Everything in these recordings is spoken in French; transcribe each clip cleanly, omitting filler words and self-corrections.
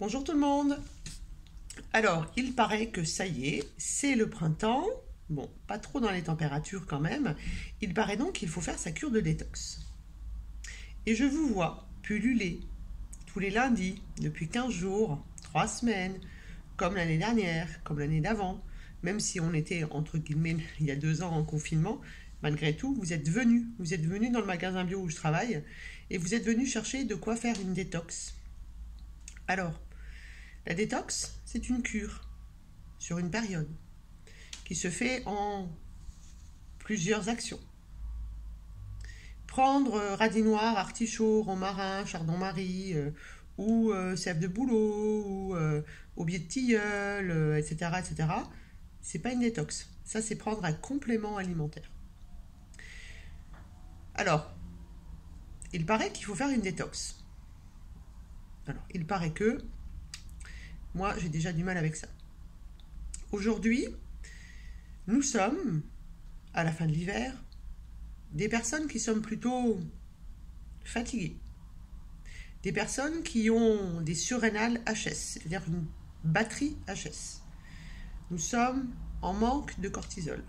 Bonjour tout le monde. Alors, il paraît que ça y est, c'est le printemps. Bon, pas trop dans les températures quand même. Il paraît donc qu'il faut faire sa cure de détox. Et je vous vois pulluler tous les lundis, depuis 15 jours, 3 semaines, comme l'année dernière, comme l'année d'avant. Même si on était, entre guillemets, il y a 2 ans en confinement, malgré tout, vous êtes venus. Vous êtes venus dans le magasin bio où je travaille et vous êtes venus chercher de quoi faire une détox. Alors, la détox, c'est une cure sur une période qui se fait en plusieurs actions. Prendre radis noir, artichaut, romarin, chardon-marie, ou sève de bouleau, ou aubier de tilleul, etc., etc. C'est pas une détox. Ça, c'est prendre un complément alimentaire. Alors, il paraît qu'il faut faire une détox. Alors, il paraît que moi, j'ai déjà du mal avec ça. Aujourd'hui, nous sommes, à la fin de l'hiver, des personnes qui sommes plutôt fatiguées. Des personnes qui ont des surrénales HS, c'est-à-dire une batterie HS. Nous sommes en manque de cortisol.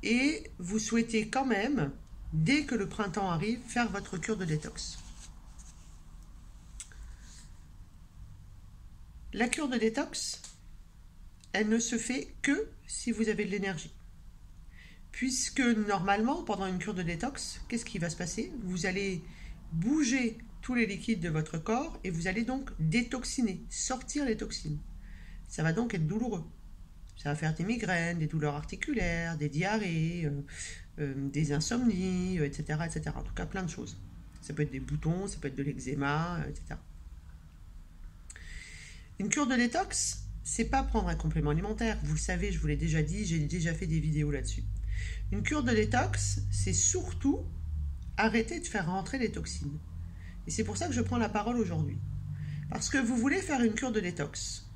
Et vous souhaitez quand même, dès que le printemps arrive, faire votre cure de détox. La cure de détox, elle ne se fait que si vous avez de l'énergie. Puisque normalement, pendant une cure de détox, qu'est-ce qui va se passer? Vous allez bouger tous les liquides de votre corps et vous allez donc détoxiner, sortir les toxines. Ça va donc être douloureux. Ça va faire des migraines, des douleurs articulaires, des diarrhées, des insomnies, etc., etc. En tout cas, plein de choses. Ça peut être des boutons, ça peut être de l'eczéma, etc. Une cure de détox, c'est pas prendre un complément alimentaire. Vous le savez, je vous l'ai déjà dit, j'ai déjà fait des vidéos là-dessus. Une cure de détox, c'est surtout arrêter de faire rentrer les toxines. Et c'est pour ça que je prends la parole aujourd'hui. Parce que vous voulez faire une cure de détox.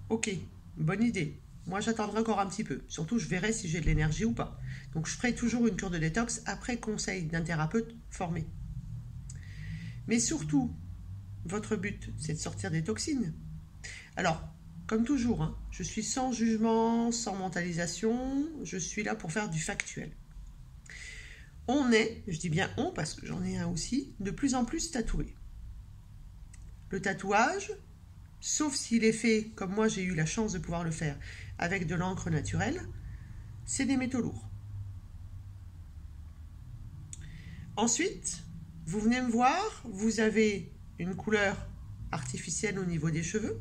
Ok, bonne idée. Moi, j'attendrai encore un petit peu. Surtout, je verrai si j'ai de l'énergie ou pas. Donc, je ferai toujours une cure de détox après conseil d'un thérapeute formé. Mais surtout, votre but, c'est de sortir des toxines. Alors, comme toujours, hein, je suis sans jugement, sans mentalisation. Je suis là pour faire du factuel. On est, je dis bien on parce que j'en ai un aussi, de plus en plus tatoué. Le tatouage, sauf s'il est fait, comme moi j'ai eu la chance de pouvoir le faire, avec de l'encre naturelle, c'est des métaux lourds. Ensuite, vous venez me voir, vous avez une couleur artificielle au niveau des cheveux,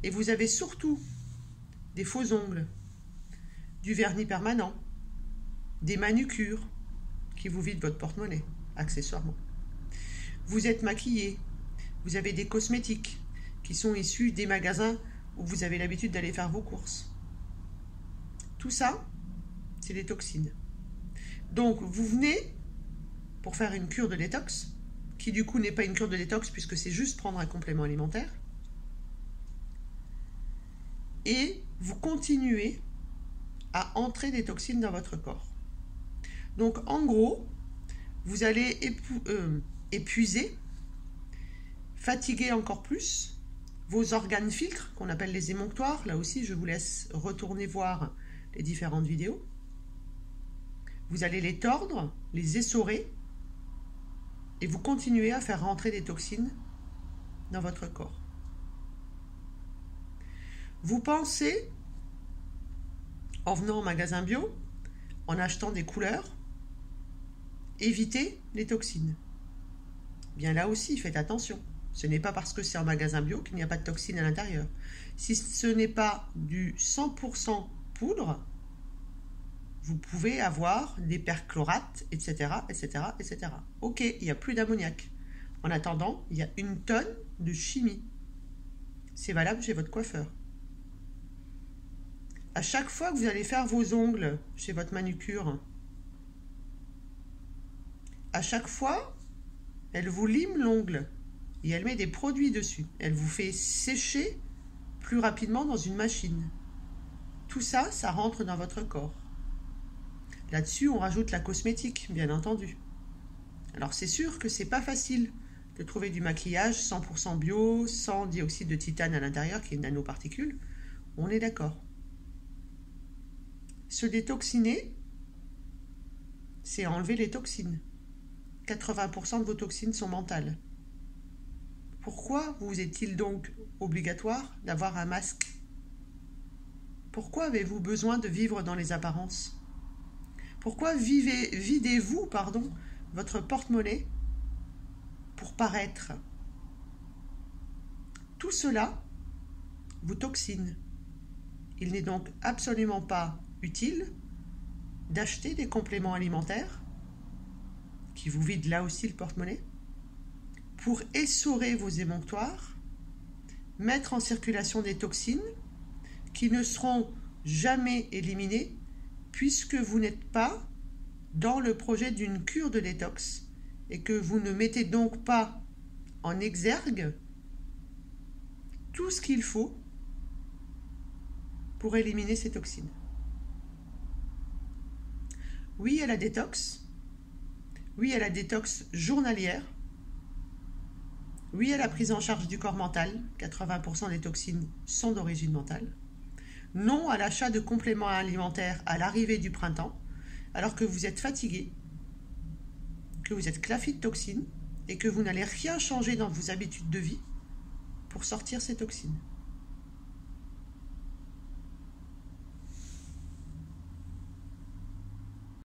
et vous avez surtout des faux ongles, du vernis permanent, des manucures qui vous vident votre porte-monnaie, accessoirement. Vous êtes maquillé, vous avez des cosmétiques qui sont issus des magasins où vous avez l'habitude d'aller faire vos courses. Tout ça, c'est des toxines. Donc, vous venez pour faire une cure de détox, qui du coup n'est pas une cure de détox puisque c'est juste prendre un complément alimentaire, et vous continuez à entrer des toxines dans votre corps. Donc, en gros, vous allez épuiser, fatiguer encore plus vos organes filtres, qu'on appelle les émonctoires. Là aussi, je vous laisse retourner voir les différentes vidéos. Vous allez les tordre, les essorer, et vous continuez à faire rentrer des toxines dans votre corps. Vous pensez, en venant au magasin bio, en achetant des couleurs, éviter les toxines. Bien là aussi, faites attention. Ce n'est pas parce que c'est un magasin bio qu'il n'y a pas de toxines à l'intérieur. Si ce n'est pas du 100% poudre, vous pouvez avoir des perchlorates, etc., etc., etc. Ok, il n'y a plus d'ammoniac. En attendant, il y a une tonne de chimie. C'est valable chez votre coiffeur. À chaque fois que vous allez faire vos ongles chez votre manucure, à chaque fois, elle vous lime l'ongle et elle met des produits dessus. Elle vous fait sécher plus rapidement dans une machine. Tout ça, ça rentre dans votre corps. Là-dessus, on rajoute la cosmétique, bien entendu. Alors c'est sûr que c'est pas facile de trouver du maquillage 100% bio, sans dioxyde de titane à l'intérieur, qui est une nanoparticule. On est d'accord. Se détoxiner, c'est enlever les toxines. 80% de vos toxines sont mentales. Pourquoi vous est-il donc obligatoire d'avoir un masque? Pourquoi avez-vous besoin de vivre dans les apparences? Pourquoi videz-vous, votre porte-monnaie pour paraître? Tout cela vous toxine. Il n'est donc absolument pas utile d'acheter des compléments alimentaires qui vous vident là aussi le porte-monnaie pour essorer vos émonctoires, mettre en circulation des toxines qui ne seront jamais éliminées puisque vous n'êtes pas dans le projet d'une cure de détox et que vous ne mettez donc pas en exergue tout ce qu'il faut pour éliminer ces toxines. Oui à la détox, oui à la détox journalière, oui à la prise en charge du corps mental, 80% des toxines sont d'origine mentale. Non à l'achat de compléments alimentaires à l'arrivée du printemps, alors que vous êtes fatigué, que vous êtes clafouté de toxines et que vous n'allez rien changer dans vos habitudes de vie pour sortir ces toxines.